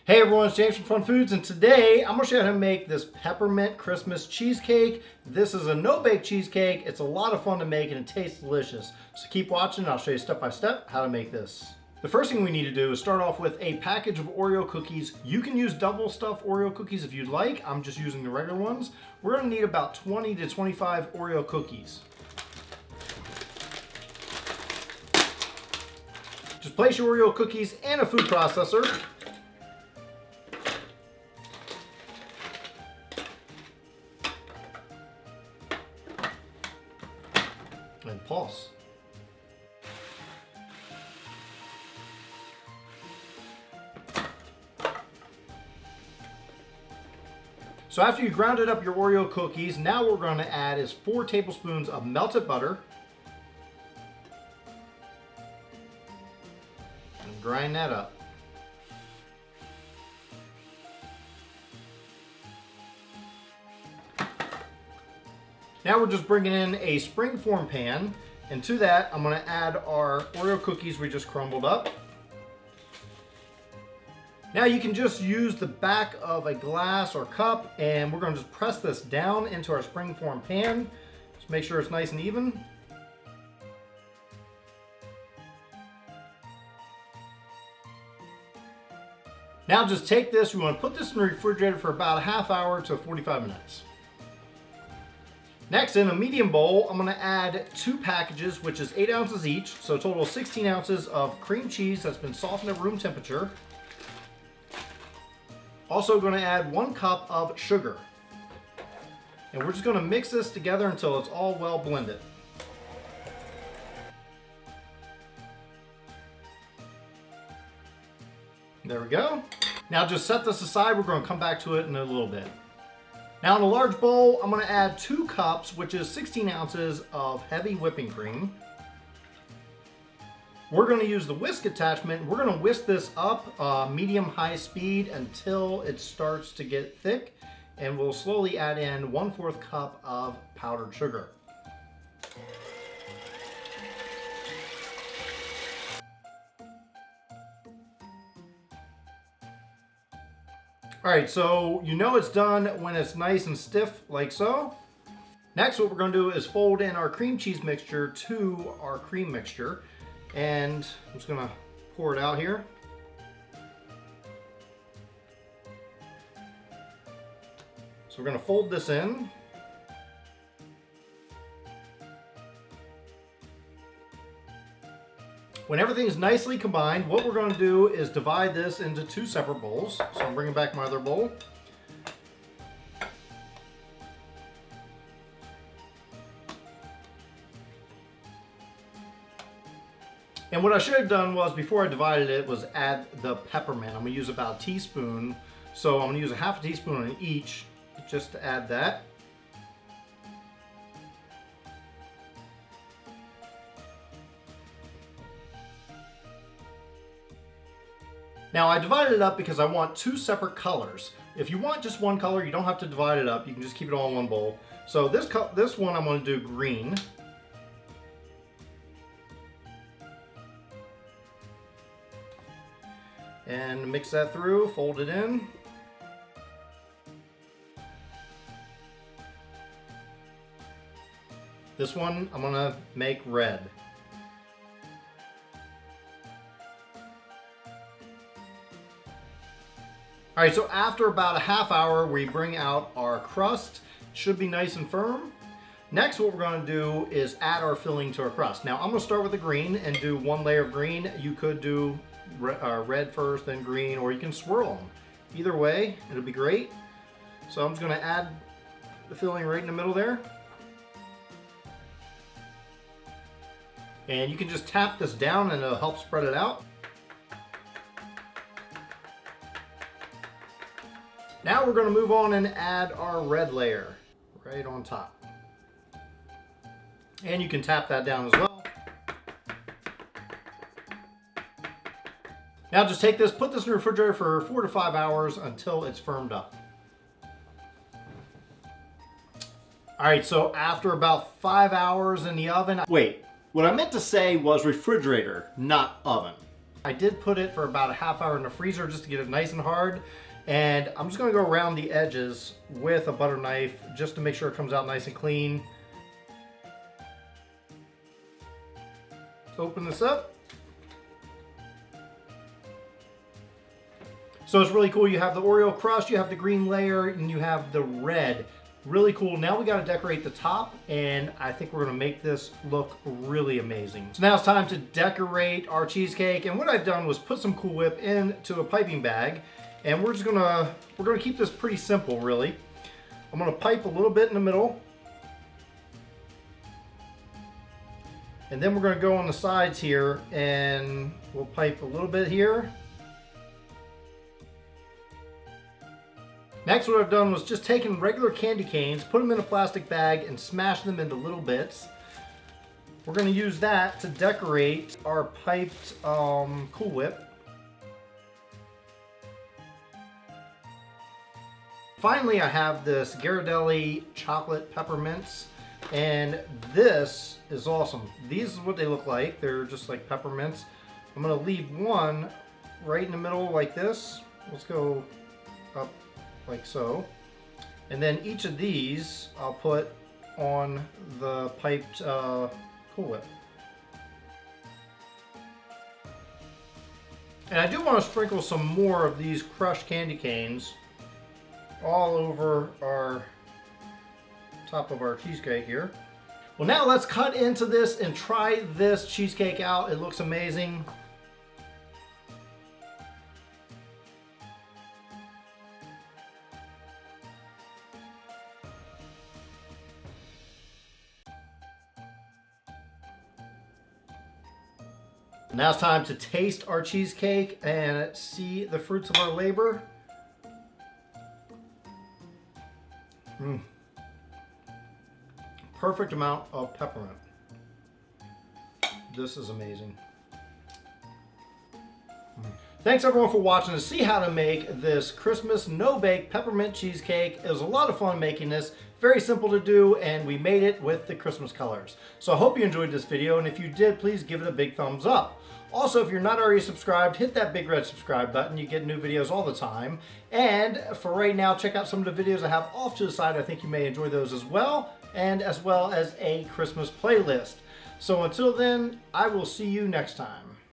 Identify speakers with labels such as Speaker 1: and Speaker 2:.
Speaker 1: Hey everyone, it's James from FunFoods, and today I'm going to show you how to make this peppermint Christmas cheesecake. This is a no-bake cheesecake. It's a lot of fun to make and it tastes delicious. So keep watching and I'll show you step by step how to make this. The first thing we need to do is start off with a package of Oreo cookies. You can use double stuffed Oreo cookies if you'd like. I'm just using the regular ones. We're going to need about 20 to 25 Oreo cookies. Just place your Oreo cookies in a food processor. And pulse. So after you grounded up your Oreo cookies, now what we're going to add is 4 tablespoons of melted butter. And grind that up. Now we're just bringing in a springform pan, and to that I'm going to add our Oreo cookies we just crumbled up. Now you can just use the back of a glass or cup, and we're going to just press this down into our springform pan. Just make sure it's nice and even. Now just take this, we want to put this in the refrigerator for about a half hour to 45 minutes. Next, in a medium bowl, I'm going to add 2 packages, which is 8 ounces each, so a total of 16 ounces of cream cheese that's been softened at room temperature. Also going to add 1 cup of sugar. And we're just going to mix this together until it's all well blended. There we go. Now just set this aside, we're going to come back to it in a little bit. Now in a large bowl, I'm going to add 2 cups, which is 16 ounces of heavy whipping cream. We're going to use the whisk attachment. We're going to whisk this up medium-high speed until it starts to get thick, and we'll slowly add in 1/4 cup of powdered sugar. Alright, so you know it's done when it's nice and stiff like so. Next, what we're going to do is fold in our cream cheese mixture to our cream mixture. And I'm just going to pour it out here. So we're going to fold this in. When everything is nicely combined, what we're going to do is divide this into 2 separate bowls. So I'm bringing back my other bowl. And what I should have done was, before I divided it, was add the peppermint. I'm going to use about a teaspoon. So I'm going to use a half a teaspoon on each just to add that. Now I divided it up because I want 2 separate colors. If you want just 1 color, you don't have to divide it up. You can just keep it all in one bowl. So this one I'm going to do green. And mix that through, fold it in. This one I'm going to make red. Alright, so after about a half hour, we bring out our crust. It should be nice and firm. Next, what we're going to do is add our filling to our crust. Now, I'm going to start with the green and do 1 layer of green. You could do red first, then green, or you can swirl them. Either way, it'll be great. So I'm just going to add the filling right in the middle there. And you can just tap this down and it'll help spread it out. Now we're going to move on and add our red layer right on top. And you can tap that down as well. Now just take this, put this in the refrigerator for 4 to 5 hours until it's firmed up. Alright, so after about 5 hours in the oven, wait, what I meant to say was refrigerator, not oven. I did put it for about a half hour in the freezer just to get it nice and hard. And I'm just gonna go around the edges with a butter knife just to make sure it comes out nice and clean. Let's open this up. So it's really cool. You have the Oreo crust, you have the green layer, and you have the red. Really cool. Now we got to decorate the top, and I think we're going to make this look really amazing. So now it's time to decorate our cheesecake, and what I've done was put some Cool Whip into a piping bag, and we're gonna keep this pretty simple, really. I'm gonna pipe a little bit in the middle, and then we're gonna go on the sides here, and we'll pipe a little bit here. Next, what I've done was just taken regular candy canes, put them in a plastic bag, and smash them into little bits. We're going to use that to decorate our piped Cool Whip. Finally, I have this Ghirardelli chocolate peppermints, and this is awesome. These is what they look like. They're just like peppermints. I'm going to leave one right in the middle like this. Let's go up like so, and then each of these I'll put on the piped Cool Whip. And I do want to sprinkle some more of these crushed candy canes all over our top of our cheesecake here. Well, now let's cut into this and try this cheesecake out. It looks amazing. Now it's time to taste our cheesecake and see the fruits of our labor. Perfect amount of peppermint. This is amazing. Thanks everyone for watching to see how to make this Christmas no-bake peppermint cheesecake. It was a lot of fun making this. Very simple to do, and we made it with the Christmas colors. So I hope you enjoyed this video, and if you did, please give it a big thumbs up. Also, if you're not already subscribed, hit that big red subscribe button. You get new videos all the time. And for right now, check out some of the videos I have off to the side. I think you may enjoy those as well, and as well as a Christmas playlist. So until then, I will see you next time.